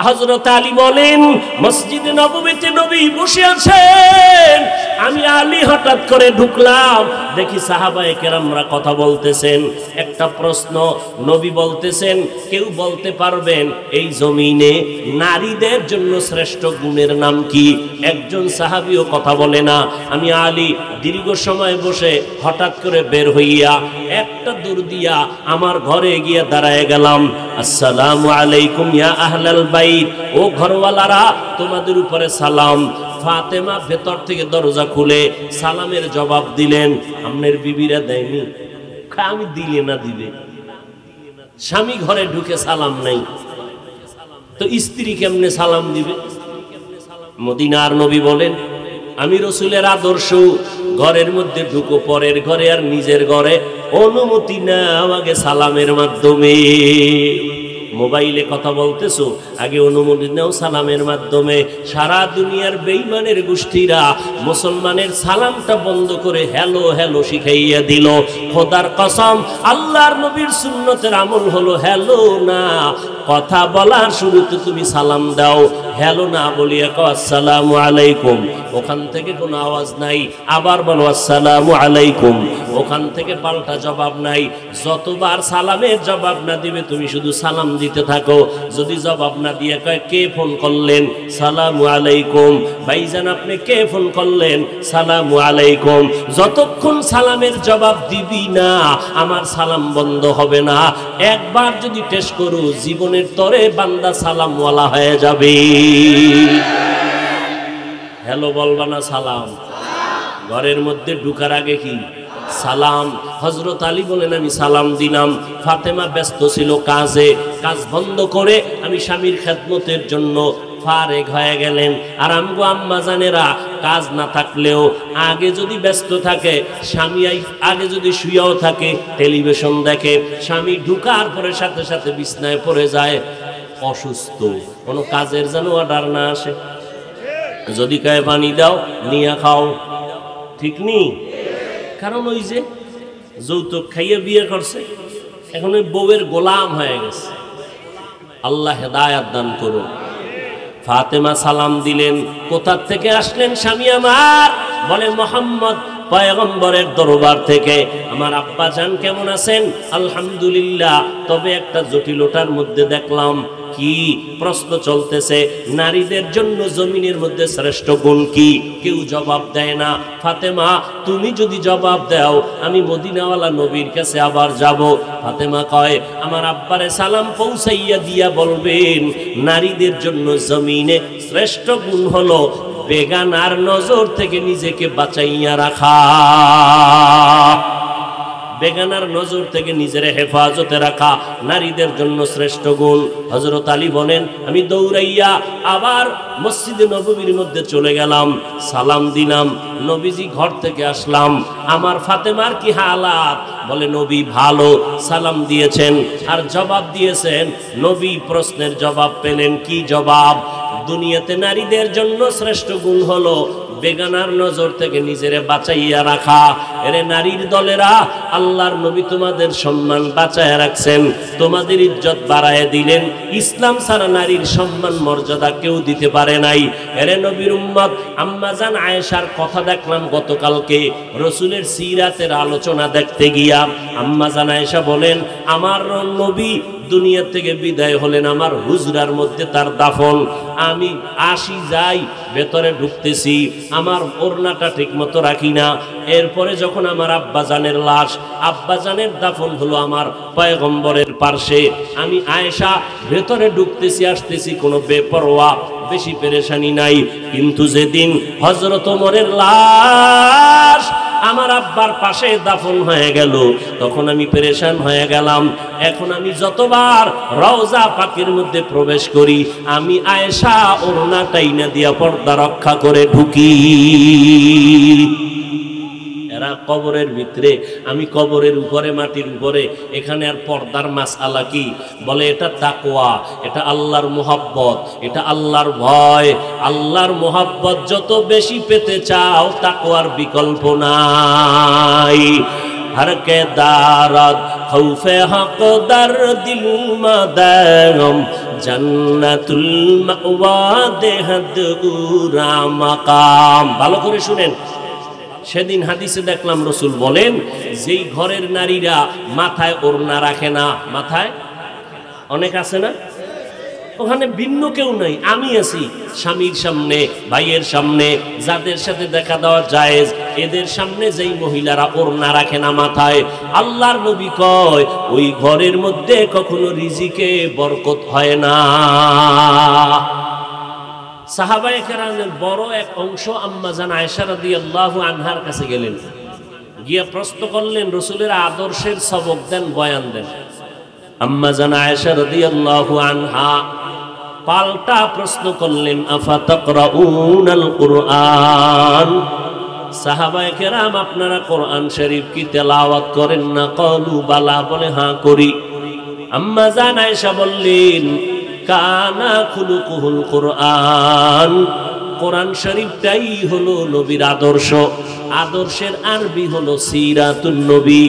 হযরত আলী বলেন মসজিদে নববীতে নবী বসে আছেন, আমি আলী হঠাৎ করে ঢুকলাম, দেখি সাহাবায়ে কেরামরা কথা বলতেছেন। একটা প্রশ্ন, নবী বলতেছেন কেউ বলতে পারবেন এই জমিনে নারীদের জন্য শ্রেষ্ঠ গুণের নাম কি? একজন সাহাবীও কথা বলে না। আমি আলী দীর্ঘ সময় বসে হঠাৎ করে বের হইয়া একটা দূর দিয়া আমার ঘরে গিয়ে দাঁড়ায় গেলাম। আসসালামু আলাইকুম ইয়া আহলাল বাইত, ও ঘরওয়ালারা তোমাদের উপরে সালাম। ফাতেমা ভেতর থেকে দরজা খুলে সালামের জবাব দিলেন। আপনার বিবিরা দেয়নি? আমি দিলে না দিবে? স্বামী ঘরে ঢুকে সালাম নাই তো স্ত্রী কেমনে সালাম দিবে? মদিনার নবী বলেন আমি রসুলের আদর্শ, ঘরের মধ্যে ঢুকো পরের ঘরে আর নিজের ঘরে অনুমতি না আমাকে সালামের মাধ্যমে। মোবাইলে কথা বলতেছো, আগে অনুমতি নাও সালামের মাধ্যমে। সারা দুনিয়ার বেঈমানের গোষ্ঠীরা মুসলমানের সালামটা বন্ধ করে হ্যালো হ্যালো শিখাইয়া দিল। খোদার কসম, আল্লাহর নবীর সুন্নতের আমল হলো হ্যালো না। কথা বলার শুরুতে তুমি সালাম দাও, হ্যালো না বলিয়া কও আসসালামু আলাইকুম, ওখান থেকে কোনো আওয়াজ নাই। আবার বলো আসসালামু আলাইকুম, ওখান থেকে পাল্টা জবাব নাই। যতবার সালামের জবাব না দিবে তুমি শুধু সালাম দিতে থাকো। যদি জবাব না দিয়ে কয় কে ফোন করলেন, সালামু আলাইকুম। ভাইজান আপনি কে ফোন করলেন, সালামু আলাইকুম। যতক্ষণ সালামের জবাব দিবি না আমার সালাম বন্ধ হবে না। একবার যদি টেস্ট করো জীবনের তরে বান্দা সালামওয়ালা হয়ে যাবে। হ্যালো বলবা না সালাম? ঘরের মধ্যে ঢুকার আগে কি সালাম? হযরত আলী বলেন আমি সালাম দিলাম। ফাতেমা ব্যস্ত ছিল কাজে, কাজ বন্ধ করে আমি স্বামীর খেদমতের জন্য ফারেগ হয়ে গেলেন। আর আমগো আম্মা জানেরা কাজ না থাকলেও আগে যদি ব্যস্ত থাকে, স্বামী আগে যদি শুয়েও থাকে টেলিভিশন দেখে, স্বামী ঢুকার পরে সাথে সাথে বিছনায় পড়ে যায় অসুস্থ, কোনো কাজের যেন অর্ডার না আসে। যদি কয় পানি দাও নিয়ে খাও, ঠিক নেই? কারণ ওই যে যৌতুক খাইয়ে বিয়ে করছে, এখন ওই বউয়ের গোলাম হয়ে গেছে। আল্লাহ হেদায়াত দান করুন। ফাতেমা সালাম দিলেন। কোথা থেকে আসলেন স্বামী আমার? বলে মুহাম্মদ পয়গম্বরের দরবার থেকে। আমার আব্বা জান কেমন আছেন? আলহামদুলিল্লাহ। তবে একটা জটিলতার মধ্যে দেখলাম। কি? প্রশ্ন চলতেছে নারীদের জন্য জমিনের মধ্যে শ্রেষ্ঠ গুণ কি? কেউ জবাব দেয় না। ফাতেমা তুমি যদি জবাব দাও আমি মদিনাওয়ালা নবীর কাছে আবার যাব। ফাতেমা কয় আমার আব্বারে সালাম পৌঁছাইয়া দিয়া বলবেন নারীদের জন্য জমিনে শ্রেষ্ঠ গুণ হলো বেগানার নজর থেকে নিজেকে বাঁচাইয়া রাখা। বেগানার নজর থেকে নিজের হেফাজতে রাখা নারীদের জন্য শ্রেষ্ঠ গুণ। হযরত আলী বলেন আমি দৌড়াইয়া আবার মসজিদে নববীর মধ্যে চলে গেলাম, সালাম দিলাম। নবীজি ঘর থেকে আসলাম। আমার ফাতেমার কি হালাত? বলে নবী ভালো, সালাম দিয়েছেন আর জবাব দিয়েছেন। নবী প্রশ্নের জবাব পেলেন। কি জবাব? দুনিয়াতে নারীদের জন্য শ্রেষ্ঠ গুণ হলো বেগানার নজর থেকে নিজেরে বাঁচাইয়া রাখা। এরে নারীর দলেরা, আল্লাহর নবী তোমাদের সম্মান বাঁচাইয়া রাখছেন, তোমাদের ইজ্জত বাড়ায় দিলেন। ইসলাম ছাড়া নারীর সম্মান মর্যাদা কেউ দিতে পারে নাই। এরে নবীর উম্মত, আম্মা জান আয়েশার কথা দেখলাম গতকালকে রসুলের সিরাতের আলোচনা দেখতে গিয়া। আম্মা জান আয়েশা বলেন আমার নবী দুনিয়া থেকে বিদায় হলেন, আমার হুজরার মধ্যে তার দাফন। আমি আসি যাই, ভেতরে ঢুকতেছি, আমার ওড়নাটা ঠিক মতো রাখি না। এরপরে যখন আমার আব্বাজানের লাশ, আব্বাজানের দাফন হলো আমার পয়গম্বরের পার্শ্বে, আমি আয়েশা ভেতরে ঢুকতেছি আসতেছি, কোনো বেপরোয়া, বেশি পেরেশানি নাই। কিন্তু যেদিন হযরত ওমরের লাশ আমার আব্বার পাশে দাফন হয়ে গেল তখন আমি পেরেশান হয়ে গেলাম। এখন আমি যতবার রওজা পাকের মধ্যে প্রবেশ করি আমি আয়েশা ওড়নাটাই না দিয়া পর্দা রক্ষা করে ঢুকি। এরা কবরের ভিতরে, আমি কবরের উপরে, মাটির উপরে, এখানে আর পর্দার মাসআলা কি? বলে এটা তাকওয়া, এটা আল্লাহর মুহাব্বত, এটা আল্লাহর ভয়। আল্লাহর মুহাব্বত যত বেশি পেতে চাও তাকওয়ার বিকল্প নাই। हर के दारद খৌফে হক দরদিল মাদাম জান্নাতুল মাওয়া দেহদ উরা মাকাম। ভালো করে শুনেন, সেদিন হাদিসে দেখলাম রসুল বলেন যেই ঘরের নারীরা মাথায় ওড়না রাখে না, মাথায় অনেক আছে না, ওখানে ভিন্ন কেউ নাই, আমি আছি, স্বামীর সামনে, ভাইয়ের সামনে, যাদের সাথে দেখা দেওয়া জায়েজ, এদের সামনে যেই মহিলারা ওড়না রাখে না মাথায়, আল্লাহর নবী কয় ওই ঘরের মধ্যে কখনো রিজিকে বরকত হয় না। সাহাবায়ে কেরামের বড় এক অংশ আম্মা জান আয়েশা রাদিয়াল্লাহু আনহার কাছে গেলেন, গিয়া প্রশ্ন করলেন, রসুলের আদর্শের সবক দেন, বয়ান দেন। আম্মা জান আয়েশা রাদিয়াল্লাহু আনহা পাল্টা প্রশ্ন করলেন, আফা তাকরাউনাল কুরআন, সাহাবায়ে কেরাম আপনারা কোরআন শরীফ কি তেলাওয়াত করেন না? ক্বালু বালা, বলে হ্যাঁ করি। আম্মা জান আয়েশা বললেন, কানা খুলুকুহুল কুরআন, কোরআন শরীফটাই হলো নবীর আদর্শ। আদর্শের আরবি হলো সিরাতুন নবী,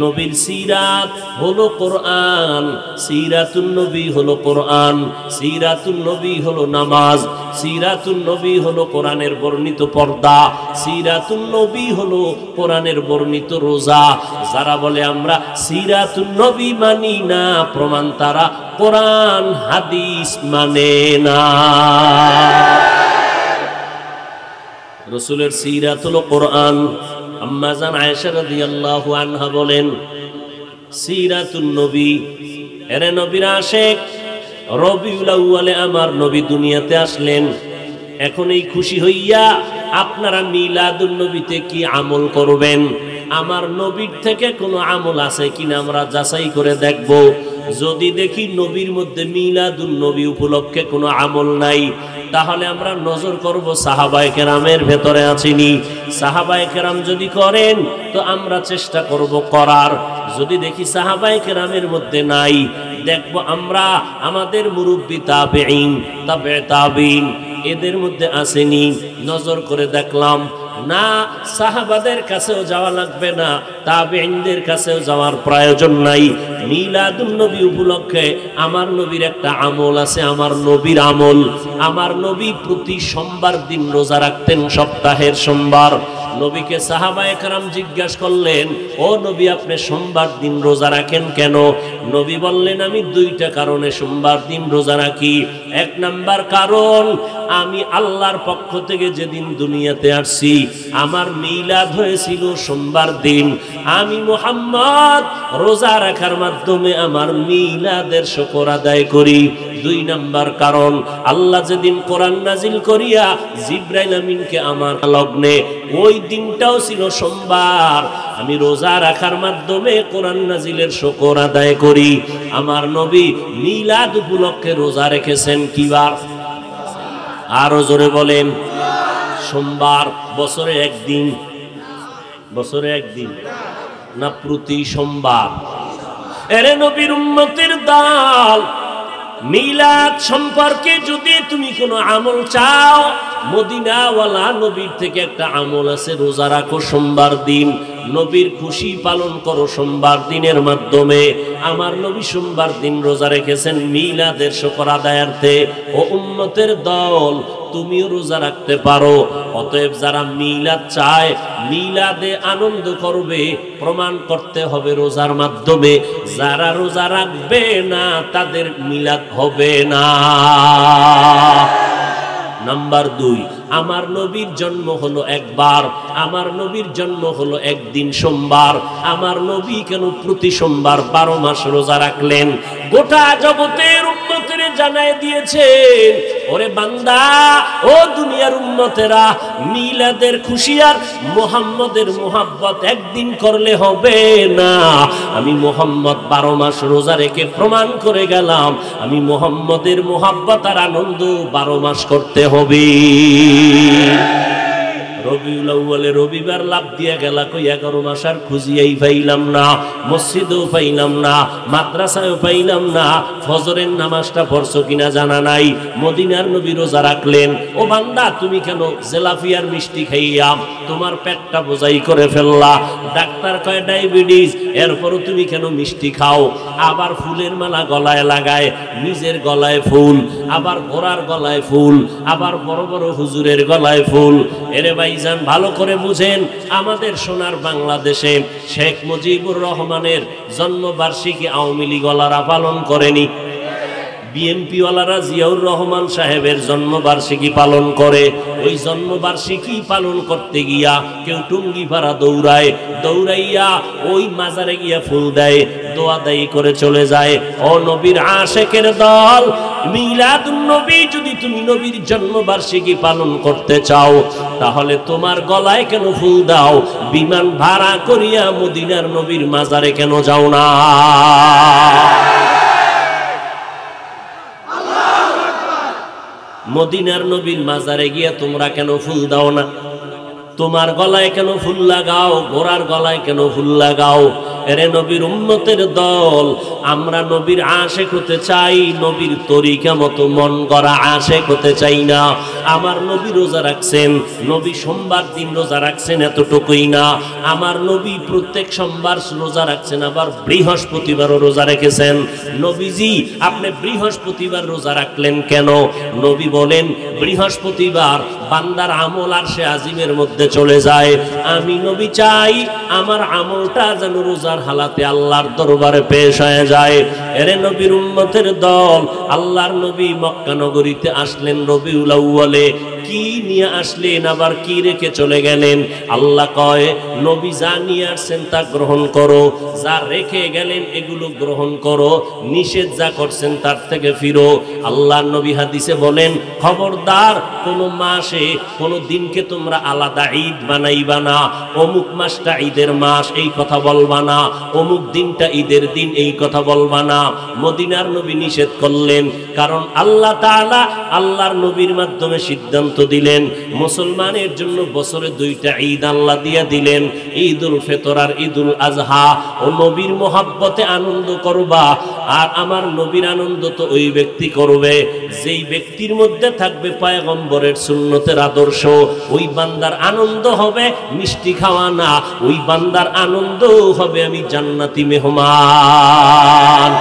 নবীর সিরাত হলো কোরআন, সিরাতুন নবী হলো কোরআন, সিরাতুন নবী হলো নামাজ, সিরাতুন নবী হলো কোরআনের বর্ণিত পর্দা, সিরাতুন নবী হলো কোরআনের বর্ণিত রোজা। যারা বলে আমরা সিরাতুন নবী মানি না, প্রমাণ তারা কোরআন হাদিস মানে না। রসুলের সিরাত হলো কোরআন। আম্মা জান আয়েশা রাদিয়াল্লাহু আনহা বলেন, সিরাতুন নবী, এরে নবীর আশিক, রবিউল আউয়ালে আমার নবী দুনিয়াতে আসলেন। এখন এই খুশি হইয়া আপনারা মিলাদুন নবীতে কি আমল করবেন? আমার নবীর থেকে কোনো আমল আছে কিনা আমরা যাচাই করে দেখব। যদি দেখি নবীর মধ্যে মিলাদুন নবী উপলক্ষে কোনো আমল নাই, তাহলে আমরা নজর করব সাহাবায়ে কেরামের ভেতরে আছেনি। সাহাবায়ে কেরাম যদি করেন তো আমরা চেষ্টা করব করার। যদি দেখি সাহাবায়ে কেরামের মধ্যে নাই, দেখব আমরা আমাদের মুরব্বী তাবেঈন, তাবে তাবেঈন, এদের মধ্যে আসেনি, নজর করে দেখলাম না। সাহাবাদের কাছেও যাওয়া লাগবে না, তাবেঈনদের কাছেও যাওয়ার প্রয়োজন নাই। মিলাদুন নবী উপলক্ষে আমার নবীর একটা আমল আছে, আমার নবীর আমল। আমার নবী প্রতি সোমবার দিন রোজা রাখতেন, সপ্তাহের সোমবার। নবীকে সাহাবায়ে কেরাম জিজ্ঞাসা করলেন, ও নবী আপনি সোমবার দিন রোজা রাখেন কেন? নবী বললেন, আমি দুইটা কারণে সোমবার দিন রোজা রাখি। এক নাম্বার কারণ, আমি আল্লাহর পক্ষ থেকে যেদিন দুনিয়াতে আসছি আমার মিলাদ হয়েছিল সোমবার দিন, আমি মুহাম্মদ রোজা রাখার মাধ্যমে আমার মিলাদের শুকর আদায় করি। দুই নাম্বার কারণ, আল্লাহ যেদিন কোরআন নাজিল করিয়া জিবরাইল আমিনকে আমার লগ্নে, ওই দিনটাও ছিল সোমবার, আমি রোজা রাখার মাধ্যমে কোরআন নাজিলের শুকর আদায় করি। আমার নবী মিলাদ উপলক্ষে রোজা রেখেছেন কি বার? আরো জোরে বলেন, সোমবার। বছরে একদিন, বছরে একদিন না প্রতি সোমবার? এরে নবীর উম্মতের দল, মিলাদ সম্পর্কে যদি তুমি কোনো আমল চাও, মদিনাওয়ালা নবীর থেকে একটা আমল আছে, রোজা রাখো সোমবার দিন, নবীর খুশি পালন করো সোমবার দিনের মাধ্যমে। আমার নবী সোমবার দিন রোজা রেখেছেন মিলাদের শুকর আদায়ার্থে। ও উম্মতের দল, তুমিও রোজা রাখতে পারো। অতএব যারা মিলাদ চায়, মিলাদে আনন্দ করবে, প্রমাণ করতে হবে রোজার মাধ্যমে। যারা রোজা রাখবে না তাদের মিলাদ হবে না। নাম্বার দুই, আমার নবীর জন্ম হলো একবার, আমার নবীর জন্ম হলো একদিন সোমবার। আমার নবী কেন প্রতি সোমবার 12 মাস রোজা রাখলেন? গোটা জগতের উম্মতের জানায় দিয়েছেন, ওরে বান্দা, ও দুনিয়ার উম্মতেরা, মিলাদের খুশি আর মুহাম্মদের মুহাব্বত একদিন করলে হবে না। আমি মুহাম্মদ 12 মাস রোজা রেখে প্রমাণ করে গেলাম, আমি মুহাম্মদের মুহাব্বত আর আনন্দ 12 মাস করতে হবে। রবিউল আউয়ালে রবিবার লাভ দিয়া গেলা কই 11 মাস আর খুঁজিয়াই পাইলাম না, মসজিদেও পাইলাম না, মাদ্রাসায়ও পাইলাম না, ফজরের নামাজটা পড়ছো কিনা জানা নাই। মদিনার নবী রোজা রাখলেন। ও বান্দা, তুমি কেন জেলাফিয়ার মিষ্টি খাইয়া তোমার পেটটা বোঝাই করে ফেললা? ডাক্তার কয় ডায়াবেটিস, এরপরও তুমি কেন মিষ্টি খাও? আবার ফুলের মালা গলায় লাগায়, নিজের গলায় ফুল, আবার ঘোড়ার গলায় ফুল, আবার বড় বড় হুজুরের গলায় ফুল। এরে ভাইজান, ভালো করে বুঝেন, আমাদের সোনার বাংলাদেশে শেখ মুজিবুর রহমানের জন্মবার্ষিকী আওয়ামী লীগ ওয়ালারা পালন করেনি, বিএনপি ওয়ালারা জিয়াউর রহমান সাহেবের জন্মবার্ষিকী পালন করে। ওই জন্মবার্ষিকী পালন করতে গিয়া কেউ টুঙ্গি পাড়া দৌড়ায়, দৌড়াইয়া ওই মাজারে গিয়া ফুল দেয়, দোয়া দায়ী করে চলে যায়। ও নবীর আশেকের দল, মিলাদুন নবী যদি তুমি নবীর জন্মবার্ষিকী পালন করতে চাও, তাহলে তোমার গলায় কেন ফুল দাও? বিমান ভাড়া করিয়া মদিনার নবীর মাজারে কেন যাও না? মদিনার নবীর মাজারে গিয়া তোমরা কেন ফুল দাও না? তোমার গলায় কেন ফুল লাগাও? ঘোড়ার গলায় কেন ফুল লাগাও? এরে নবীর উম্মতের দল, আমরা নবীর আশেক হতে চাই, নবীর তরিকা মতো মন গড়া আশেক হতে চাই না। আমার নবী রোজা রাখছেন, নবী সোমবার দিন রোজা রাখছেন, এতটুকুই না, আমার নবী প্রত্যেক সোমবার রোজা রাখছেন, আবার বৃহস্পতিবারও রোজা রেখেছেন। নবীজি, আপনি বৃহস্পতিবার রোজা রাখলেন কেন? নবী বলেন, বৃহস্পতিবার বান্দার আমল আরশে আজিমের মধ্যে চলে যায়। আমি নবী চাই আমার আমলটা যেন রোজার হালাতে আল্লাহর দরবারে পেশ হয়ে যায়। এরে নবীর উম্মতের দল, আল্লাহর নবী মক্কা নগরীতে আসলেন রবিউল আউয়ালে। কি নিয়ে আসলেন, আবার কি রেখে চলে গেলেন? আল্লাহ কয়, নবী যা নিয়ে আসছেন তা গ্রহণ করো, যা রেখে গেলেন এগুলো গ্রহণ করো, নিষেধ যা করছেন তার থেকে ফিরো। আল্লাহর নবী হাদিসে বলেন, খবরদার কোন মাসে কোন দিনকে তোমরা আলাদা ঈদ বানাইবা না। অমুক মাসটা ঈদের মাস এই কথা বলবা না, অমুক দিনটা ঈদের দিন এই কথা বলবা না। মদিনার নবী নিষেধ করলেন, কারণ আল্লাহ তাআলা আল্লাহর নবীর মাধ্যমে সিদ্ধান্ত দিলেন মুসলমানের জন্য বছরে 2টা ঈদ আল্লাহ দিয়া দিলেন, ঈদুল ফিতর আর ঈদুল আজহা। ও নবীর মোহাব্বতে আনন্দ করবা, আর আমার নবীর আনন্দ তো ওই ব্যক্তি করবে যেই ব্যক্তির মধ্যে থাকবে পয়গম্বরের সুন্নতের আদর্শ। ওই বান্দার আনন্দ হবে মিষ্টি খাওয়া না, ওই বান্দার আনন্দ হবে আমি জান্নাতি মেহমান,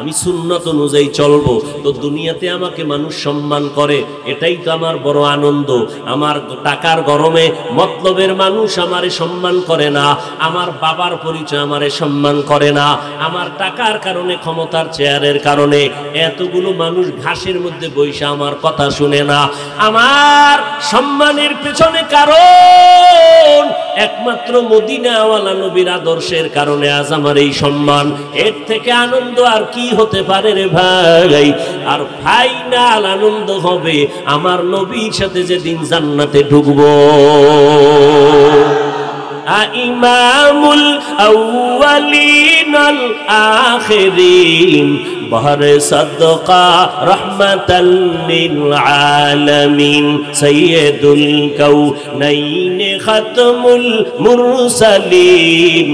আমি সুন্নত অনুযায়ী চলবো, তো দুনিয়াতে আমাকে মানুষ সম্মান করে, এটাই তো আমার বড় আনন্দ। আমার টাকার গরমে মতলবের মানুষ আমারে সম্মান করে না, আমার বাবার পরিচয় আমারে সম্মান করে না, আমার টাকার কারণে, ক্ষমতার চেয়ারের কারণে এতগুলো মানুষ ঘাসের মধ্যে বসে আমার কথা শুনে না। আমার সম্মানের পেছনে কারণ একমাত্র মদিনাওয়ালা নবীর আদর্শের কারণে আজ আমার এই সম্মান। এর থেকে আনন্দ আর কি হতে পারে রে ভাই? আর ফাইনাল আনন্দ হবে আমার নবীর সাথে যেদিন জান্নাতে ঢুকবো। ইমামুল আউয়ালিন আল আখিরিন বহরে সাদকা রহমাতাল লিল আলামিন সাইয়্যিদুল কাউনাইন খাতমুল মুরসালিন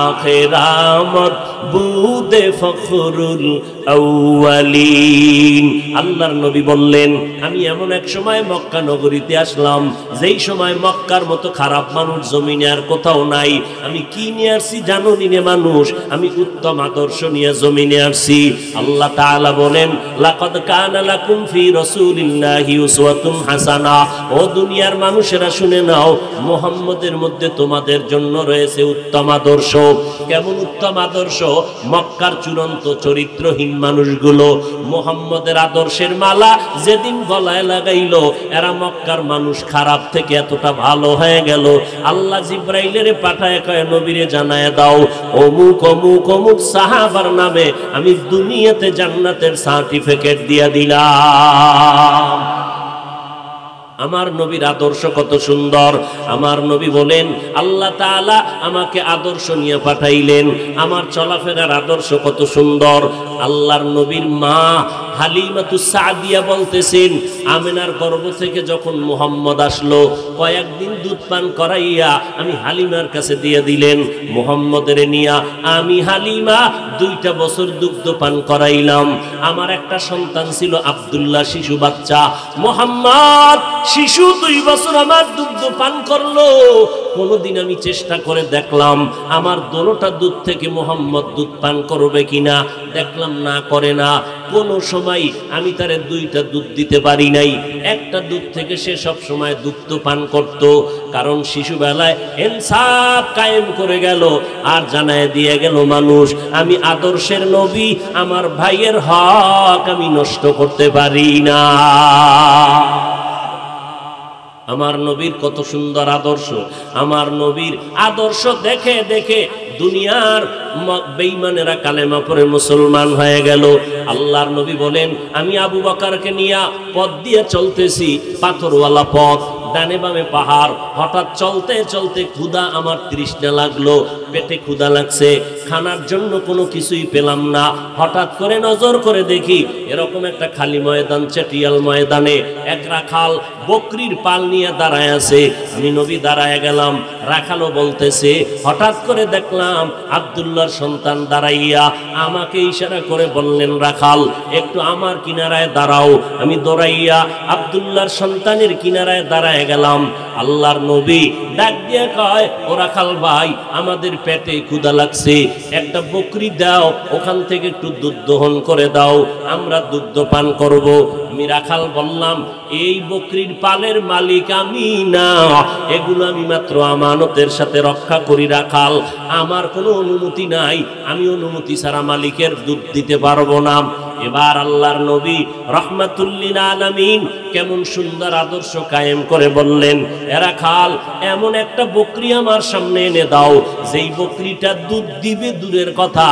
আখিরামত বুদে ফখরুল আউয়ালিন। আল্লাহর নবী বললেন, আমি এমন এক সময় মক্কা নগরীতে আসলাম যেই সময় মক্কার মতো খারাপ মানুষ জমিনে আর কোথাও নাই। আমি কি নিয়ে আসছি জানো নি মানুষ? আমি উত্তম আদর্শ নিয়ে জমিনে আসছি। আল্লাহ তাআলা বলেন, লাকাদ কানা লাকুম ফি রাসূলিল্লাহি উসওয়াতুন হাসানা। ও দুনিয়ার মানুষেরা শুনে নাও, মুহাম্মদের মধ্যে তোমাদের জন্য রয়েছে উত্তম আদর্শ। কেমন উত্তম আদর্শ? মক্কার চূড়ান্ত চরিত্রহীন মানুষগুলো মুহাম্মদের আদর্শের মালা যেদিন গলায় লাগাইল, এরা মক্কার মানুষ খারাপ থেকে এতটা ভালো হয়ে গেল, আল্লাহ জিব্রাইলের পাঠায় কয়, নবীরে জানায় দাও অমুক অমুক অমুক সাহাবার নামে আমি দুনিয়াতে জান্নাতের সার্টিফিকেট দিয়া দিলাম। আমার নবীর আদর্শ কত সুন্দর। আমার নবী বলেন, আল্লাহ তাআলা আমাকে আদর্শ নিয়ে পাঠাইলেন, আমার চলাফেরার আদর্শ কত সুন্দর। আল্লাহর নবীর মা হালিমাতুস সাদিয়া বলতেছেন, আমিনার গর্ভ থেকে যখন মুহাম্মদ আসলো কয়েকদিন দুধ পান করাইয়া আমি হালিমার কাছে দিয়ে দিলেন। মুহাম্মদের নিয়া আমি হালিমা 2টা বছর দুগ্ধ পান করাইলাম। আমার একটা সন্তান ছিল আব্দুল্লাহ, শিশু বাচ্চা। মুহাম্মদ শিশু 2 বছর আমার দুগ্ধ পান করলো। কোনদিন আমি চেষ্টা করে দেখলাম আমার দোনোটা দুধ থেকে মুহাম্মদ দুধ পান করবে কিনা, দেখলাম না করে না। কোনো সময় আমি তারে 2টা দুধ দিতে পারি নাই, একটা দুধ থেকে সে সব সময় দুগ্ধ পান করত। কারণ শিশুবেলায় ইনসাফ কায়েম করে গেল আর জানায় দিয়ে গেল মানুষ আমি আদর্শের নবী, আমার ভাইয়ের হক আমি নষ্ট করতে পারি না। আমার নবীর কত সুন্দর আদর্শ। আমার নবীর আদর্শ দেখে দেখে দুনিয়ার বেঈমানেরা কালেমা পড়ে মুসলমান হয়ে গেল। আল্লাহর নবী বলেন, আমি আবু বকরকে নিয়ে পথ দিয়ে চলতেছি, পাথরওয়ালা পথ, ডানে বামে পাহাড়। হঠাৎ চলতে চলতে ক্ষুধা, আমার তৃষ্ণা লাগলো, পেটে ক্ষুধা লাগছে, খানার জন্য কোনো কিছুই পেলাম না। হঠাৎ করে নজর করে দেখি এরকম একটা খালি ময়দান, চেটিয়াল ময়দানে এক রাখাল বকরির পাল নিয়ে দাঁড়ায় আছে। আমি নবী দাঁড়ায় গেলাম, রাখালও বলতেছে। হঠাৎ করে দেখলাম আব্দুল্লাহর সন্তান দাঁড়াইয়া আমাকে ইশারা করে বললেন, রাখাল একটু আমার কিনারায় দাঁড়াও। আমি দৌড়াইয়া আব্দুল্লাহর সন্তানের কিনারায় দাঁড়ায় গেলাম। আল্লাহর নবী ডাক দিয়ে কয়, ও রাখাল ভাই, আমাদের পেটে ক্ষুধা লাগছে, একটা বকরি দাও, ওখান থেকে একটু দুধ দহন করে দাও, আমরা দুধ পান করব। আমি রাখাল বললাম, এই বকরির পালের মালিক আমি না, এগুলো আমি মাত্র আমানতের সাথে রক্ষা করি রাখাল, আমার কোনো অনুমতি নাই, আমি অনুমতি ছাড়া মালিকের দুধ দিতে পারবো না। এবার আল্লাহর নবী রাহমাতুল্লিল আলামিন কেমন সুন্দর আদর্শ কায়েম করে বললেন, এরা খাল এমন একটা বকরি আমার সামনে এনে দাও, যেই বকরিটা দুধ দিবে দূরের কথা,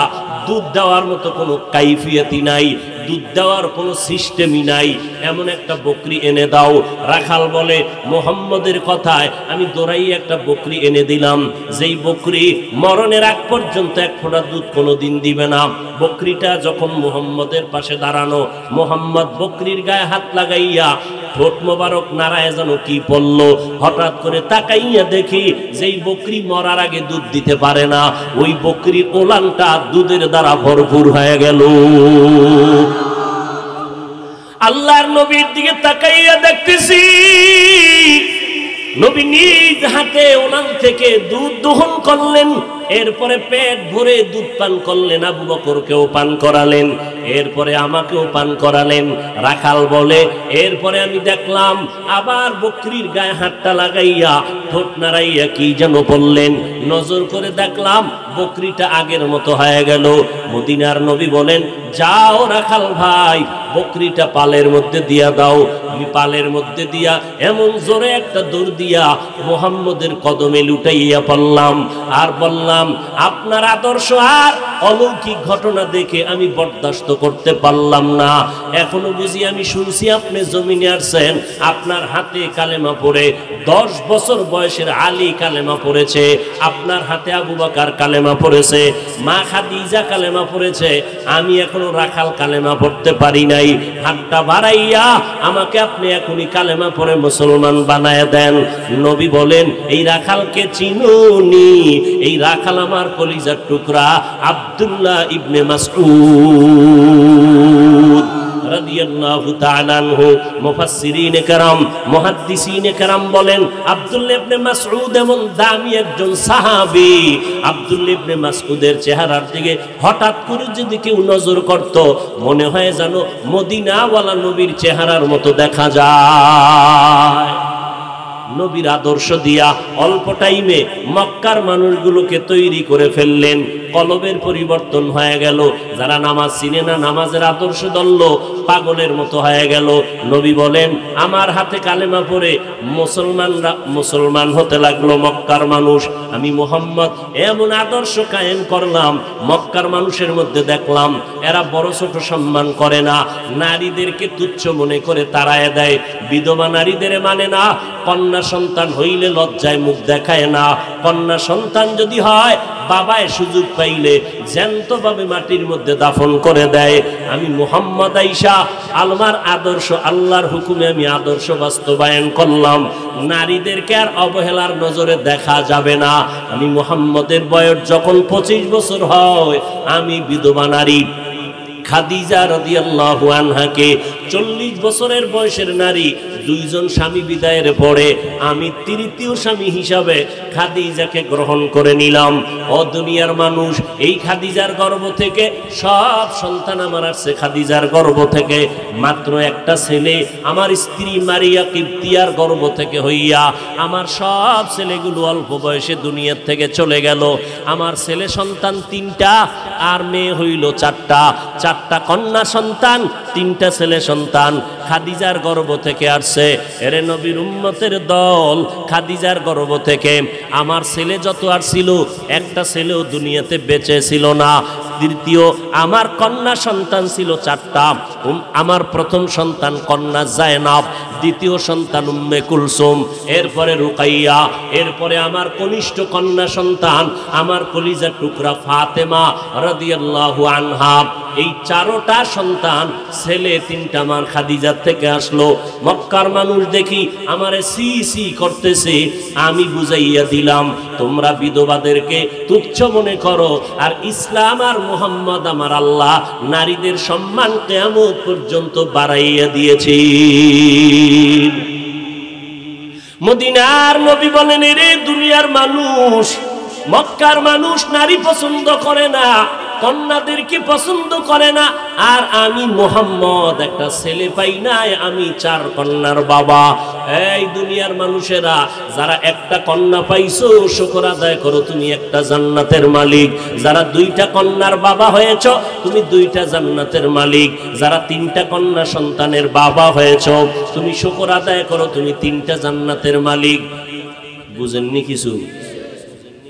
দুধ দেওয়ার মতো কোনো কাইফিয়তই নাই, দুধ দেওয়ার কোনো সিস্টেমই নাই, এমন একটা বকরি এনে দাও। রাখাল বলে, মুহাম্মদের কথায় আমি দৌড়াই একটা বকরি এনে দিলাম, যেই বকরি মরণের আগ পর্যন্ত এক ফোঁটা দুধ কোনোদিন দিবে না। বকরিটা যখন মুহাম্মদের পাশে দাঁড়ানো, মুহাম্মদ বকরির গায়ে হাত লাগাইয়া ঠোঁট মোবারক নাড়ায় যেন কি বলল। হঠাৎ করে তাকাইয়া দেখি যেই বকরি মরার আগে দুধ দিতে পারে না, ওই বকরির ওলানটা দুধের দ্বারা ভরপুর হয়ে গেল। আল্লাহর নবীর দিকে তাকাইয়া দেখতেছি নবী নিজ হাতে ওলান থেকে দুধ দহন করলেন, এরপরে পেট ভরে দুধ পান করলেন, আবু বকরকেও পান করালেন, এরপরে আমাকেও পান করালেন। রাখাল বলে, এরপরে আমি দেখলাম আবার বকরির গায়ে হাতটা লাগাইয়া ঠোঁট নাড়াইয়া কি যেন বললেন, নজর করে দেখলাম বকরিটা আগের মতো হয়ে গেল। মদিনার নবী বলেন, যাও রাখাল ভাই, বকরিটা পালের মধ্যে দিয়া দাও। আমি পালের মধ্যে দিয়া এমন জোরে একটা দৌড় দিয়া মুহাম্মদের কদমে লুটাইয়া পড়লাম আর বললাম, আপনার আদর্শ আর অলৌকিক ঘটনা দেখে আমি বরদাস্ত করতে পারলাম না। এখনো বুঝি আমি শুনছি আপনি জমিনে আসছেন, আপনার হাতে কালেমা পড়ে 10 বছর বয়সের আলী কালেমা পড়েছে, আপনার হাতে আবু বকর কালেমা পড়েছে, মা খাদিজা কালেমা পড়েছে, আমি এখনো রাখাল কালেমা পড়তে পারি নাই। হাতটা বাড়াইয়া আমাকে আপনি এখনই কালেমা পড়ে মুসলমান বানায় দেন। নবী বলেন, এই রাখালকে চিনুনি? এই রাখাল আমার কলিজার টুকরা আব্দুল্লাহ ইবনে মাসউদ রাদিয়াল্লাহু তাআলা আনহু। মুফাসসিরিনে কেরাম, মুহাদ্দিসিনে কেরাম বলেন, আব্দুল্লাহ ইবনে মাসউদ এমন দামি একজন সাহাবী, আব্দুল্লাহ ইবনে মাসউদের চেহারার দিকে হঠাৎ করে যদি কেউ নজর করত, মনে হয় যেন মদিনাওয়ালা নবীর চেহারার মতো দেখা যায়। নবীর আদর্শ দিয়া অল্প টাইমে মক্কার মানুষগুলোকে তৈরি করে ফেললেন, কলবের পরিবর্তন হয়ে গেল। যারা নামাজ চিনে না, নামাজের আদর্শ দলল, পাগলের মতো হয়ে গেল। নবী বলেন, আমার হাতে কালেমা পড়ে মুসলমানরা মুসলমান হতে লাগলো মক্কার মানুষ। আমি মুহাম্মদ এমন আদর্শ কায়েম করলাম, মক্কার মানুষের মধ্যে দেখলাম এরা বড় ছোট সম্মান করে না, নারীদেরকে তুচ্ছ মনে করে তাড়ায় দেয়, বিধবা নারীদের মানে না, কন্যা সন্তান হইলে লজ্জায় মুখ দেখায় না, কন্যা সন্তান যদি হয় বাবায় সুযোগ পাইলে জ্যান্তভাবে মাটির মধ্যে দাফন করে দেয়। আমি মুহাম্মদ আয়েশা আমার আদর্শ, আল্লাহর হুকুমে আমি আদর্শ বাস্তবায়ন করলাম। নারীদেরকে আর অবহেলার নজরে দেখা যাবে না। আমি মুহাম্মদের বয়স যখন 25 বছর হয়, আমি বিধবা নারী খাদিজা রাদিয়াল্লাহু আনহাকে 40 বছরের বয়সের নারী, দুইজন স্বামী বিদায়ের পরে আমি তৃতীয় স্বামী হিসাবে খাদিজাকে গ্রহণ করে নিলাম। ও দুনিয়ার মানুষ, এই খাদিজার গর্ভ থেকে সব সন্তান আমার আসছে। খাদিজার গর্ভ থেকে মাত্র একটা ছেলে আমার স্ত্রী মারিয়া কিবতিয়ার গর্ভ থেকে হইয়া আমার সব ছেলেগুলো অল্প বয়সে দুনিয়ার থেকে চলে গেল। আমার ছেলে সন্তান 3টা আর মেয়ে হইল 4টা। 4টা কন্যা সন্তান, 3টা ছেলে সন্তান খাদিজার গর্ভ থেকে আসছে। এরে নবীর উম্মতের দল, খাদিজার গর্ভ থেকে আমার ছেলে যত আর ছিল, একটা ছেলেও দুনিয়াতে বেঁচে ছিল না। দ্বিতীয় আমার কন্যা সন্তান ছিল 4টা। আমার প্রথম সন্তান কন্যা জায়নাব, দ্বিতীয় সন্তান উম্মে কুলসুম, এরপরে রুকাইয়া, এরপরে আমার কনিষ্ঠ কন্যা সন্তান আমার কলিজার টুকরা ফাতেমা রাদিয়াল্লাহু আনহা। এই 4টা সন্তান, ছেলে 3টা আমার খাদিজার থেকে আসলো। মক্কার মানুষ দেখি আমারে সি সি করতেছে, আমি বুঝাইয়া দিলাম তোমরা বিধবাদেরকে তুচ্ছ মনে করো, আর ইসলাম আর মুহাম্মদ আমার আল্লাহ নারীদের সম্মান কিয়ামত পর্যন্ত বাড়াইয়া দিয়েছে। মদিনার নবী বলেন, রে দুনিয়ার মানুষ, মক্কার মানুষ নারী পছন্দ করে না, কন্যাদেরকে পছন্দ করে না, আর আমি মুহাম্মদ একটা ছেলে পাই নাই, আমি 4 কন্যার বাবা। এই দুনিয়ার মানুষেরা, যারা একটা কন্যা পাইছো শুকর আদায় করো, তুমি একটা জান্নাতের মালিক। যারা 2টা কন্যার বাবা হয়েছ, তুমি 2টা জান্নাতের মালিক। যারা 3টা কন্যা সন্তানের বাবা হয়েছ, তুমি শুকর আদায় করো, তুমি 3টা জান্নাতের মালিক। বুঝেননি কিছু?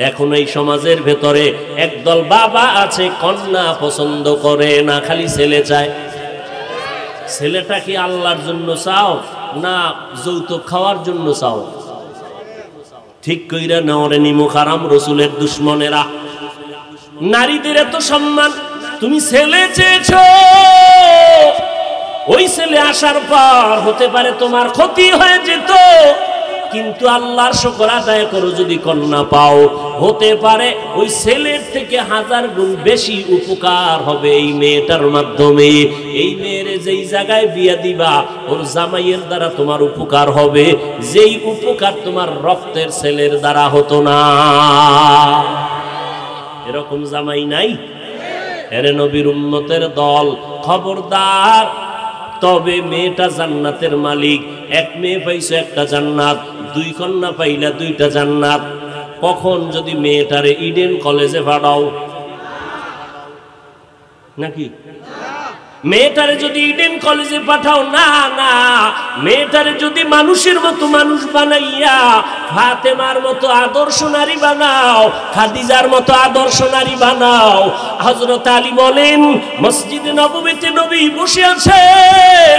এখন এই সমাজের ভেতরে একদল বাবা আছে কন্যা পছন্দ করে না, খালি ছেলে চায়। ছেলেটা কি আল্লাহর জন্য চাও না যৌতুক খাওয়ার জন্য চাও? ঠিক কইরা নেওয়ারে নিমুখ হারাম রসুলের দুশ্মনেরা। নারীদের এত সম্মান, তুমি ছেলে চেয়েছ, ওই ছেলে আসার পর হতে পারে তোমার ক্ষতি হয়ে যেত, কিন্তু আল্লাহর শুকর আদায় করো, যদি কন্যা পাও হতে পারে ওই ছেলের থেকে 1000 গুণ বেশি উপকার হবে এই মেয়েটার মাধ্যমে। এই মেয়ের যেই জায়গায় বিয়া দিবা, ওর জামাইয়ের দ্বারা তোমার উপকার হবে, যেই উপকার তোমার রক্তের ছেলের দ্বারা হতো না। এরকম জামাই নাই? এরে নবীর উম্মতের দল, খবরদার। তবে মেয়েটা জান্নাতের মালিক। 1 মেয়ে পাইছো, 1টা জান্নাত, 2 কন্যা পাইলা, 2টা জান্নাত। কখন যদি মেয়েটারে ইডেন কলেজে পাঠাও নাকি? মেয়েটারে যদি ইডেন কলেজে পাঠাও, না না, মেয়েটারে যদি মানুষের মতো মানুষ বানাইয়া ফাতেমার মতো আদর্শ নারী বানাও, খাদিজার মতো আদর্শ নারী বানাও। হযরত আলী বলেন, মসজিদে নববীতে নবী বসে আছেন,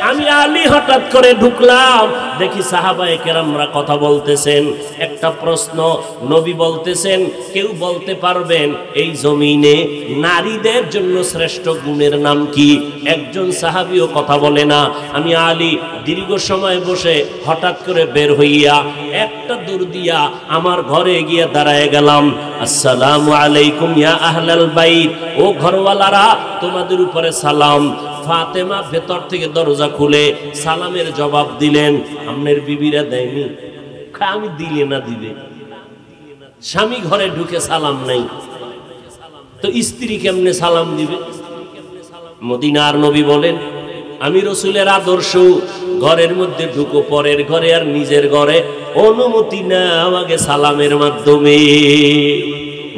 আমি আলী হঠাৎ করে ঢুকলাম, দেখি সাহাবায়ে কেরামরা কথা বলতেছেন। একটা প্রশ্ন, নবী বলতেছেন, কেউ বলতে পারবেন এই জমিনে নারীদের জন্য শ্রেষ্ঠ গুণের নাম কি? একজন সাহাবীও কথা বলে না। আমি আলী দীর্ঘ সময় বসে হঠাৎ করে বের হইয়া একটা দূর দিয়া আমার ঘরে গিয়ে দাঁড়ায় গেলাম। আসসালামু আলাইকুম ইয়া আহলাল বাইত, ও ঘরওয়ালারা, তোমাদের উপরে সালাম। ফাতেমা ভেতর থেকে দরজা খুলে সালামের জবাব দিলেন। আপনার বিবিরা দেয়নি? আমি দিলে না দিবে? স্বামী ঘরে ঢুকে সালাম নাই, তো স্ত্রী কেমনে সালাম দিবে? মদিনার নবী বলেন, আমি রসুলের আদর্শ, ঘরের মধ্যে ঢুকো পরের ঘরে আর নিজের ঘরে অনুমতি না, আমাকে সালামের মাধ্যমে।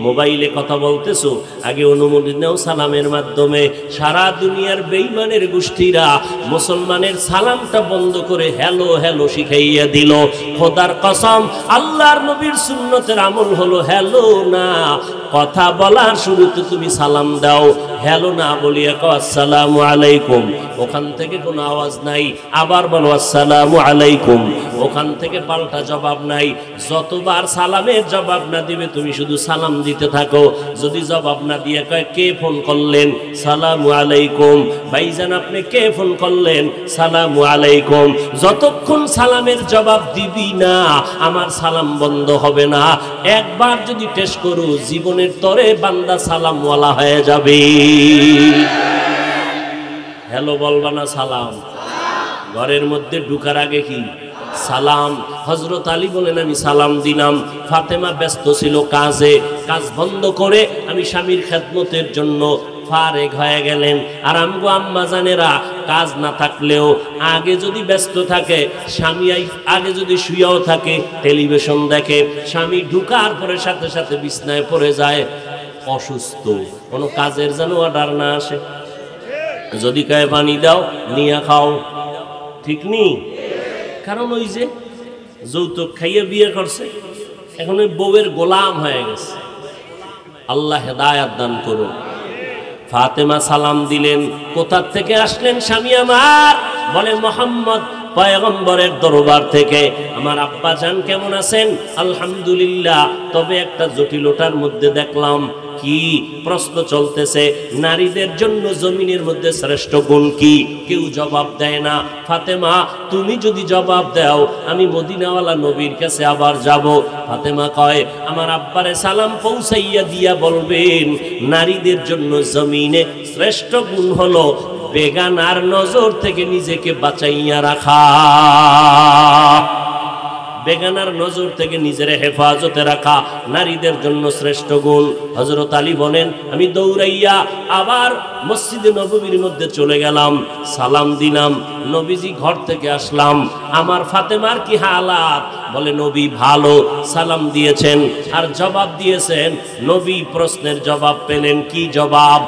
মোবাইলে কথা বলতেছো আগে অনুমতি নাও সালামের মাধ্যমে। সারা দুনিয়ার বেঈমানের গোষ্ঠীরা মুসলমানের সালামটা বন্ধ করে হ্যালো হ্যালো শিখাইয়া দিল। খোদার কসম, আল্লাহর নবীর সুন্নতের আমল হলো হ্যালো না, কথা বলার শুরুতে তুমি সালাম দাও, হ্যালো না বলিয়া কও আসসালামু আলাইকুম, ওখান থেকে কোনো আওয়াজ নাই, আবার বলো আসসালামু আলাইকুম, ওখান থেকে পাল্টা জবাব নাই। যতবার সালামের জবাব না দিবে তুমি শুধু সালাম দিতে থাকো। যদি জবাব না দিয়ে কয় কে ফোন করলেন, সালামু আলাইকুম, ভাইজান আপনি কে ফোন করলেন, সালামু আলাইকুম, যতক্ষণ সালামের জবাব দিবি না আমার সালাম বন্ধ হবে না। একবার যদি টেস্ট করু জীবনের তরে বান্দা সালামওয়ালা হয়ে যাবে। হ্যালো বলবা না সালাম? ঘরের মধ্যে ঢুকার আগে কি সালাম? হযরত আলী বলেন আমি সালাম দিলাম, ফাতেমা ব্যস্ত ছিল কাজে, কাজ বন্ধ করে আমি স্বামীর খেদমতের জন্য ফারেক হয়ে গেলেন। আর আমগো আম্মা জানেরা কাজ না থাকলেও আগে যদি ব্যস্ত থাকে, স্বামী আগে যদি শুয়েও থাকে টেলিভিশন দেখে, স্বামী ঢুকার পরে সাথে সাথে বিছনায় পড়ে যায় অসুস্থ, কোনো কাজের যেন অর্ডার না আসে। যদি কয় পানি দাও নিয়ে খাও, ঠিক নেই? কারণ ওই যে যৌতুক খাইয়ে বিয়ে করছে, এখন ওই বউয়ের গোলাম হয়ে গেছে। আল্লাহ হেদায়াত দান করুন। ফাতেমা সালাম দিলেন, কোথার থেকে আসলেন স্বামী আমার? বলে মোহাম্মদ পয়গম্বরের দরবার থেকে। আমার আব্বা জান কেমন আছেন? আলহামদুলিল্লাহ, তবে একটা জটিলতার মধ্যে দেখলাম। কি প্রশ্ন চলতেছে? নারীদের জন্য জমিনের মধ্যে শ্রেষ্ঠ গুণ কি? কেউ জবাব দেয় না। ফাতেমা তুমি যদি জবাব দাও আমি মদিনাওয়ালা নবীর কাছে আবার যাব। ফাতেমা কয় আমার আব্বারে সালাম পৌঁছাইয়া দিয়া বলবেন নারীদের জন্য জমিনে শ্রেষ্ঠ গুণ হলো বেগানার নজর থেকে নিজেকে বাঁচাইয়া রাখা, বেগানার নজর থেকে নিজের হেফাজতে রাখা নারীদের জন্য শ্রেষ্ঠ গুণ। হযরত আলী বলেন আমি দৌড়াইয়া আবার মসজিদে নববীর মধ্যে চলে গেলাম, সালাম দিলাম, নবীজি ঘর থেকে আসলাম। আমার ফাতেমার কি হালাত? বলে নবী ভালো, সালাম দিয়েছেন আর জবাব দিয়েছেন। নবী প্রশ্নের জবাব পেলেন। কি জবাব?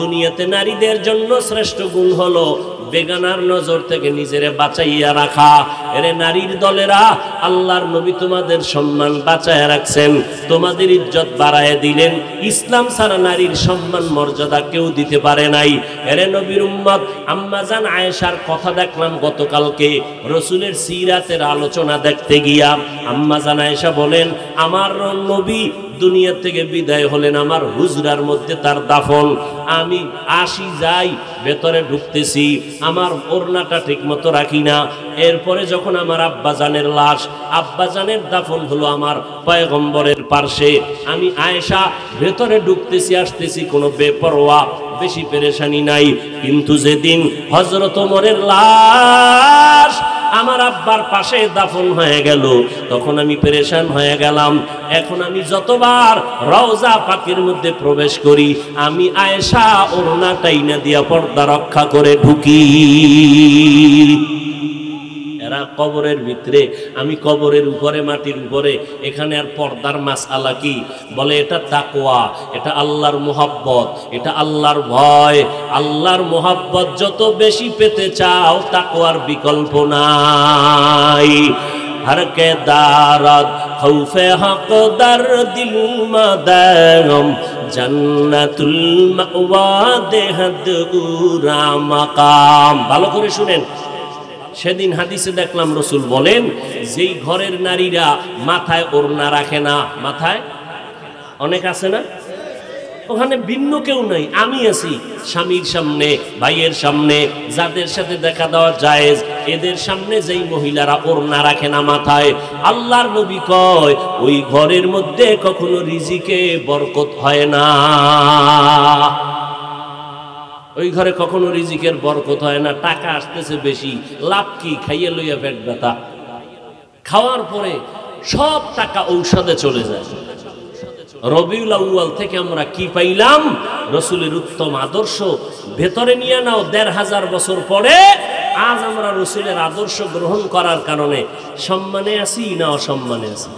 দুনিয়াতে নারীদের জন্য শ্রেষ্ঠ গুণ হলো বেগানার নজর থেকে নিজেরে বাঁচাইয়া রাখা। এরে নারীর দলেরা, আল্লাহর নবী তোমাদের সম্মান বাঁচাইয়া রাখছেন, তোমাদের ইজ্জত বাড়ায় দিলেন। ইসলাম ছাড়া নারীর সম্মান মর্যাদা কেউ দিতে পারে নাই। এরে নবীর উম্মত, আম্মা জান আয়েশার কথা দেখলাম গতকালকে রসুলের সিরাতের আলোচনা দেখতে গিয়া। আম্মা জান আয়েশা বলেন আমার নবী দুনিয়া থেকে বিদায় হলেন, আমার হুজরার মধ্যে তার দাফন। আমি আসি যাই, ভেতরে ঢুকতেছি, আমার ওড়নাটা ঠিক মতো রাখি না। এরপরে যখন আমার আব্বাজানের লাশ, আব্বাজানের দাফন হলো আমার পয়গম্বরের পার্শ্বে, আমি আয়েশা ভেতরে ঢুকতেছি আসতেছি, কোনো বেপরোয়া, বেশি পেরেশানি নাই। কিন্তু যেদিন হযরত ওমরের লাশ আমার আব্বার পাশে দাফন হয়ে গেল, তখন আমি পেরেশান হয়ে গেলাম। এখন আমি যতবার রওজা পাকের মধ্যে প্রবেশ করি, আমি আয়েশা ওড়না টাইনা দিয়া পর্দা রক্ষা করে ঢুকি। এরা কবরের ভিতরে, আমি কবরের উপরে, মাটির উপরে, এখানে আর পর্দার মাসআলা কি? বলে এটা তাকওয়া, এটা আল্লাহর মুহাব্বত, এটা আল্লাহর ভয়। আল্লাহর মুহাব্বত যত বেশি পেতে চাও তাকওয়ার বিকল্প নাই। हर के दारद खौफे हक दर दिल मदगम जन्नतुल मावा देहद उरा मकाम। ভালো করে শুনেন। সেদিন হাদিসে দেখলাম রসুল বলেন যেই ঘরের নারীরা মাথায় ওড়না রাখে না, মাথায় অনেক আছে না, ওখানে ভিন্ন কেউ নাই, আমি আছি। স্বামীর সামনে, ভাইয়ের সামনে, যাদের সাথে দেখা দেওয়া জায়েজ, এদের সামনে যেই মহিলারা ওড়না রাখে না মাথায়, আল্লাহর নবী কয় ওই ঘরের মধ্যে কখনো রিজিকে বরকত হয় না। ওই ঘরে কখনো রিজিকের বরকত হয় না। টাকা আসতেছে বেশি, লাভ কি? খাইয়ে লইয়া পেট ব্যথা, খাওয়ার পরে সব টাকা ঔষধে চলে যায়। রবিউল আউয়াল থেকে আমরা কি পাইলাম? রসুলের উত্তম আদর্শ ভেতরে নিয়ে নাও। ১৫০০ বছর পরে আজ আমরা রসুলের আদর্শ গ্রহণ করার কারণে সম্মানে আছি না অসম্মানে আছি?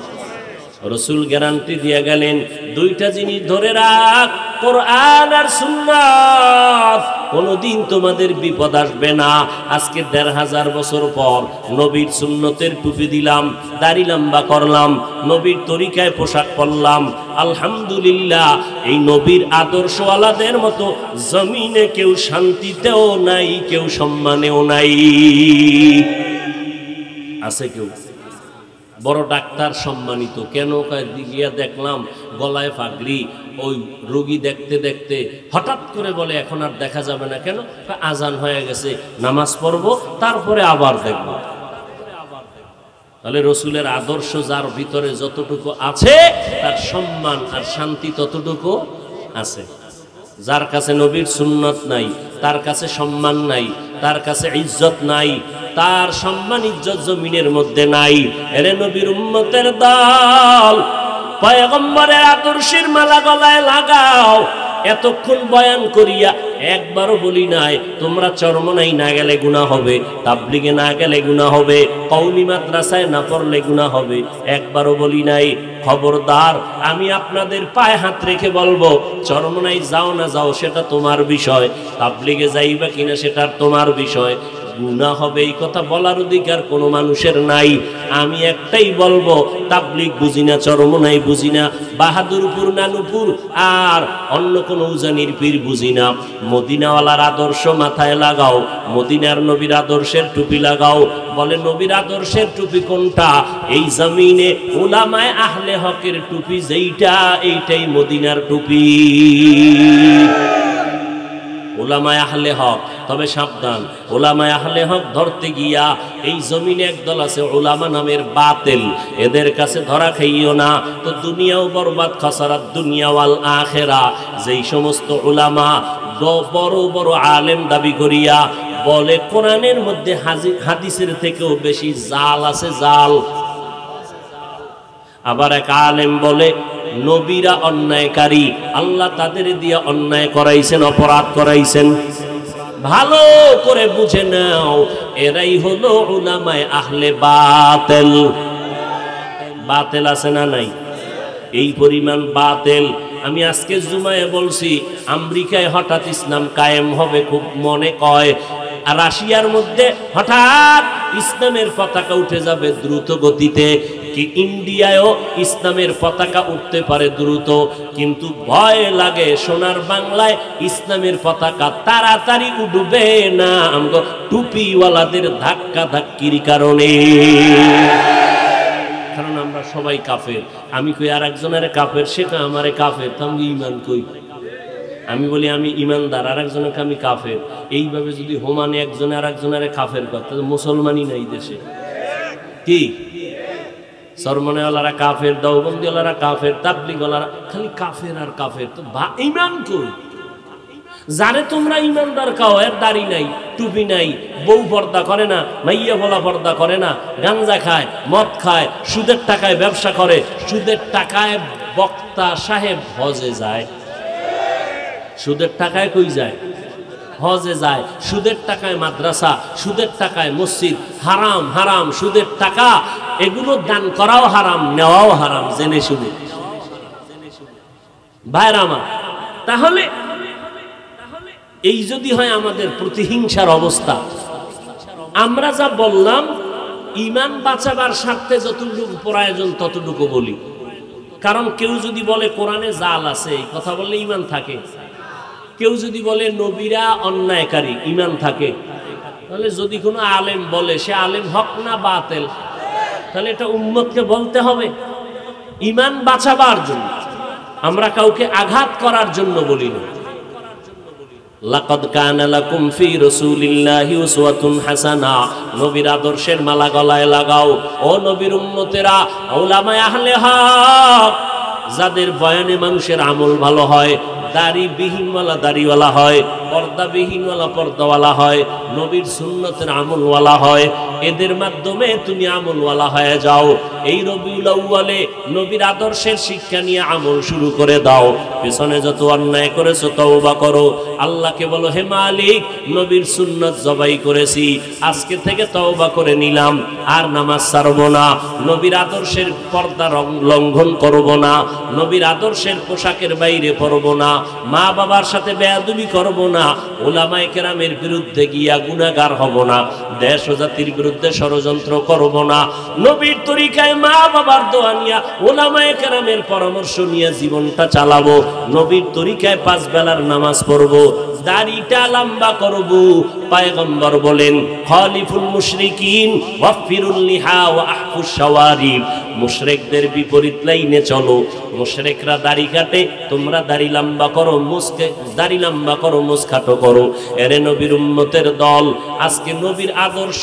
রসুল গ্যারান্টি দিয়ে গেলেন, দুইটা জিনিস ধরে রাখ, কোরআন আর সুন্নাত, কোনদিন তোমাদের বিপদ আসবে না। আজকে ১৫০০ বছর পর নবীর সুন্নতের টুপি দিলাম, দাড়ি লম্বা করলাম, নবীর তরিকায় পোশাক পরলাম, আলহামদুলিল্লাহ। এই নবীর আদর্শওয়ালাদের মতো জমিনে কেউ শান্তিতেও নাই, কেউ সম্মানেও নাই। আছে কেউ? বড় ডাক্তার সম্মানিত কেন? গিয়া দেখলাম গলায় পাগড়ি, ওই রোগী দেখতে দেখতে হঠাৎ করে বলে এখন আর দেখা যাবে না। কেন? আজান হয়ে গেছে, নামাজ পড়বো, তারপরে আবার দেখব। তাহলে রসুলের আদর্শ যার ভিতরে যতটুকু আছে, তার সম্মান আর শান্তি ততটুকু আছে। যার কাছে নবীর সুন্নত নাই, তার কাছে সম্মান নাই, তার কাছে ইজ্জত নাই, তার সম্মান ইজ্জত জমিনের মধ্যে নাই। এরে নবীর উম্মতের দল, পয়গম্বরের আদর্শের মালা গলায় লাগাও। এতক্ষণ বয়ান করিয়া একবারও বলি নাই তোমরা চরমনাই না গেলে গুনাহ হবে, তাবলিগে না গেলে গুনাহ হবে, কওমি মাদ্রাসায় না পড়লে গুনাহ হবে, একবারও বলি নাই। খবরদার, আমি আপনাদের পায়ে হাত রেখে বলবো, চরমনাই যাও না যাও সেটা তোমার বিষয়, তাবলিগে যাইবা কিনা সেটা তোমার বিষয়। গুনাহ হবে এই কথা বলার অধিকার কোনো মানুষের নাই। আমি একটাই বলবো, তাবলিগ বুঝি না, চরমনাই বুঝি না, বাহাদুরপুর, নানুপুর আর অন্য কোনো উজানির পীর বুঝি না। মদিনাওয়ালার আদর্শ মাথায় লাগাও, মদিনার নবীর আদর্শের টুপি লাগাও। বলে নবীর আদর্শের টুপি কোনটা? এই জমিনে উলামায়ে আহলে হকের টুপি যেইটা, এইটাই মদিনার টুপি। উলামায়ে আহলে হক। তবে সাবধান, উলামায়ে আহলে হক ধরতে গিয়া এই জমিনে একদল আছে উলামা নামের বাতিল, এদের কাছে ধরা খাইও না তো দুনিয়াও বরবাদ, খাসারাত দুনিয়া ওয়াল আখিরা। যেই সমস্ত উলামা বড় বড় আলেম দাবি করিয়া বলে কোরআনের মধ্যে হাদিসের থেকেও বেশি জাল আছে, জাল। আবার এক আলেম বলে নবীরা অন্যায়কারী, আল্লাহ তাদের দিয়ে অন্যায় করাইছেন, অপরাধ করাইছেন। ভালো করে বুঝে নাও, এরাই হলো উলামায়ে আহলে বাতিল। বাতিল আছে না নাই? এই পরিমাণ বাতিল। আমি আজকে জুমায় বলছি, আমেরিকায় হঠাৎ ইসলাম কায়েম হবে খুব মনে কয়, আর রাশিয়ার মধ্যে হঠাৎ ইসলামের পতাকা উঠে যাবে দ্রুত গতিতে, কি ইন্ডিয়ায়ও ইসলামের পতাকা উঠতে পারে দ্রুত, কিন্তু ভয় লাগে সোনার বাংলায় ইসলামের পতাকা তাড়াতাড়ি উঠবে না, আমগো টুপিওয়ালাদের ধাক্কা ধাক্কির কারণে। কারণ আমরা সবাই কাফের। আমি কই আর একজনের কাফের, সে কয় আমারে কাফের, তো আমি ঈমান কই। আমি বলি আমি ইমানদার, আর একজনকে আমি কাফের। এইভাবে যদি হোমানে একজনে আর একজনের কাফের করে, তাহলে মুসলমানই নাই দেশে। কি সরমনেওয়ালারা কাফের, দেওবন্দিওয়ালারা কাফের, তাবলিগওয়ালারা খালি কাফের আর কাফের। তো ইমান কই? জানে তোমরা ইমানদার কাও, এর দাড়ি নাই, টুপি নাই, বউ পর্দা করে না, মাইয়া বলা পর্দা করে না, গাঞ্জা খায়, মদ খায়, সুদের টাকায় ব্যবসা করে, সুদের টাকায় বক্তা সাহেব হজে যায়। সুদের টাকায় কই যায়? হজে যায়। সুদের টাকায় মাদ্রাসা, সুদের টাকায় মসজিদ। হারাম, হারাম। সুদের টাকা এগুলো দান করাও হারাম, নেওয়াও হারাম, জেনে শুনে। ভাইরা আমার, তাহলে এই যদি হয় আমাদের প্রতিহিংসার অবস্থা, আমরা যা বললাম ঈমান বাঁচাবার স্বার্থে যতটুকু প্রয়োজন ততটুকু বলি। কারণ কেউ যদি বলে কোরআনে জাল আছে, এই কথা বললে ঈমান থাকে। কেউ যদি বলে নবীরা অন্যায়কারী, ঈমান থাকে। তাহলে যদি কোনো আলেম বলে, সে আলেম হক না বাতিল? তাহলে এটা উম্মতকে বলতে হবে। ঈমান বাঁচাবার জন্য, আমরা কাউকে আঘাত করার জন্য বলি না। লাকাদ কানা লাকুম ফি রাসূলিল্লাহি উসওয়াতুন হাসানা। নবীর আদর্শের মালা গলায় লাগাও। ও নবীর উম্মতেরা, উলামায়ে আহলে হক, যাদের বয়ানে মানুষের আমল ভালো হয়, দাড়ি বিহীনওয়ালা দাড়িওয়ালা হয়, পর্দা বিহীনওয়ালা পর্দাওয়ালা হয়, নবীর সুন্নতের আমলওয়ালা হয়, এদের মাধ্যমে তুমি আমলওয়ালা হয়ে যাও। এই রবিউল আউয়ালে নবীর আদর্শের শিক্ষা নিয়ে আমল শুরু করে দাও। পেছনে যত অন্যায় করেছো তওবা করো, আল্লাহকে বলো হে মালিক নবীর সুন্নাত জবাই করেছি, আজকে থেকে তওবা করে নিলাম, আর নামাজ ছাড়বো না, নবীর আদর্শের পর্দা লঙ্ঘন করব না, নবীর আদর্শের পোশাকের বাইরে পড়ব না, মা বাবার সাথে বেয়াদবি করব না, উলামায়ে কেরামের বিরুদ্ধে গিয়া গুনাহগার হব না, দেশ ও জাতির বিরুদ্ধে ষড়যন্ত্র করব না, নবীর তরিকায় মা বাবার দোয়া নিয়া উলামায়ে কেরামের পরামর্শ নিয়ে জীবনটা চালাবো, নবীর তরিকায় 5 বেলার নামাজ পড়ব, দাড়িটা লম্বা করব। পয়গম্বর বলেন খালিফুল মুশরিকিন ওয়াফিরুল লিহা ওয়া আহফুশ শাওয়ারিব, মুশরিকদের বিপরীত লাইনে চলো, মুশরিকরা দাড়ি কাটে তোমরা দাড়ি লম্বা করো, দাড়ি লম্বা করো, মুসখাটো করো। এরে নবীর উম্মতের দল, আজকে নবীর আদর্শ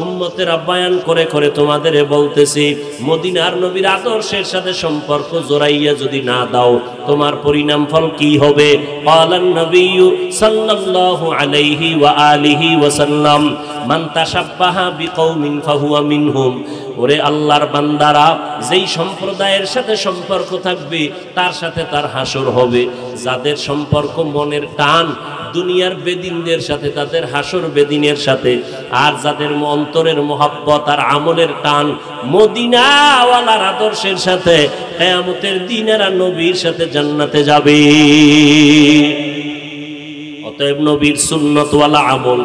উম্মতেরা বয়ান করে করে তোমাদের বলতেছি, মদিনার নবীর আদর্শের সাথে সম্পর্ক জোড়াইয়া যদি না দাও তোমার পরিণাম ফল কি হবে? ক্বালান নবিয়্যু সাল্লাল্লাহু আলাইহি ওয়া আলিহি ওয়া সাল্লাম মান তাশাব্বাহা বিকওমিন ফাহুয়া মিনহুম। ওরে আল্লাহর বান্দারা, যেই সম্প্রদায়ের সাথে সম্পর্ক থাকবে তার সাথে তার হাসর হবে। যাদের সম্পর্ক মনের টান দুনিয়ার বেদিনদের সাথে, তাদের হাসর বেদিনের সাথে, আর যাদের অন্তরের মোহাব্বত আর আমলের টান মদিনাওয়ালার আদর্শের সাথে, কিয়ামতের দিন এরা নবীর সাথে জান্নাতে যাবে। অতএব নবীর সুন্নতওয়ালা আমল,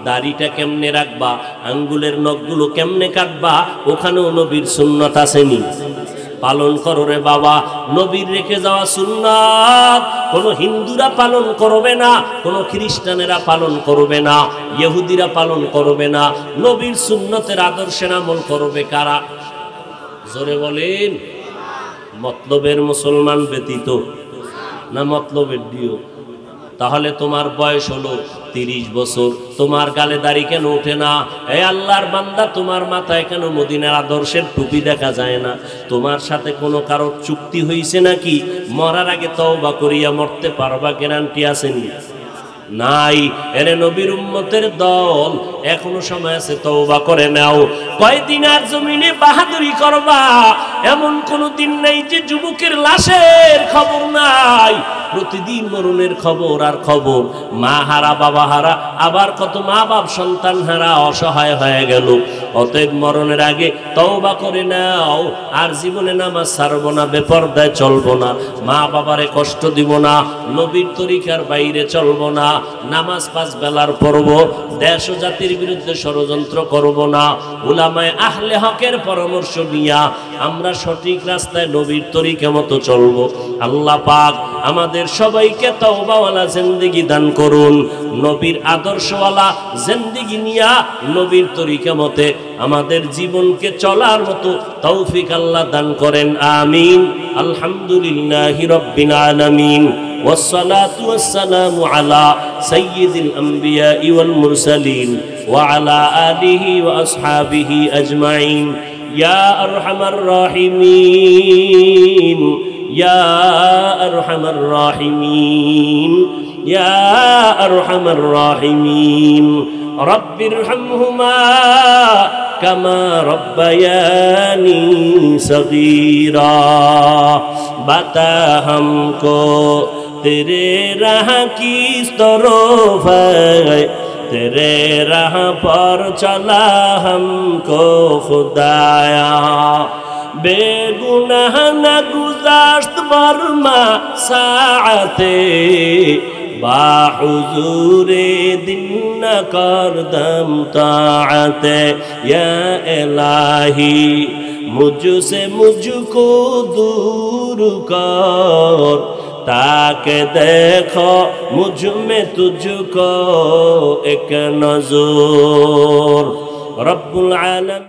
দাড়িটা কেমনে রাখবা, আঙ্গুলের নখগুলো কেমনে কাটবা, ওখানেও নবীর সুন্নত আসেনি, পালন করো রে বাবা। নবীর রেখে যাওয়া সুন্নাত কোনো হিন্দুরা পালন করবে না, কোনো খ্রিস্টানেরা পালন করবে না, ইহুদিরা পালন করবে না, নবীর সুন্নতের আদর্শের আমল করবে কারা? জোরে বলেন। মতলবের মুসলমান ব্যতীত না মতলবের দিও? তাহলে তোমার বয়স হলো 30 বছর, তোমার গালে দাড়ি কেন ওঠে না? এই আল্লাহর বান্দা, তোমার মাথায় কেন মদিনার আদর্শের টুপি দেখা যায় না? তোমার সাথে কোনো কারো চুক্তি হয়েছে নাকি? মরার আগে তওবা করিয়া মরতে পারবা, গ্যারান্টি আসেনি? নাই। এরে নবীর উম্মতের দল, এখনো সময় আছে, তওবা করে নাও। কয়দিন আর জমিনে বাহাদুরি করবা? এমন কোনো দিন নাই যে যুবকের লাশের খবর নাই। প্রতিদিন মরণের খবর আর খবর, মা হারা বাবা হারা, আবার কত মা বাপ সন্তান হারা অসহায় হয়ে গেল। অতএব মরণের আগে তওবা করে নাও, আর জীবনে নামাজ ছাড়বো না, বেপরদায় চলবো না, মা বাবারে কষ্ট দিব না, নবীর তরিকার বাইরে চলবো না, নামাজ 5 বেলার পড়ব, দেশ ও জাতির বিরুদ্ধে ষড়যন্ত্র করব না, উলামায়ে আহলে হকের পরামর্শ নিয়া আমরা সঠিক রাস্তায় নবীর তরিকা মতো চলব। আল্লাহ পাক আমাদের সবাইকে তওবাওয়ালা জিন্দেগি দান করুন, নবীর আদর্শওয়ালা জিন্দেগি নিয়া নবীর তরিকা মতে আমাদের জীবনকে চলার মতো তৌফিক আল্লাহ দান করেন, আমিন। আলহামদুলিল্লাহি রাব্বিল আলামিন, والصلاة والسلام على سيد الأنبياء والمرسلين وعلى آله وأصحابه أجمعين. يا أرحم الراحمين، يا أرحم الراحمين، يا أرحم الراحمين. رب ارحمهما كما ربياني صغيرا. बता हमको तेरे राह की तरफ है, तेरे राह पर चला हमको खुदाया. बेगुनाह न गुज़श्त बरमा साअते, बाहुजूरे दिन न करदम ताअते. या इलाही मुझसे मुझको दूर कर, ताके देखो मुझ में तुझको एक नजर. रब्बुल आलमीन.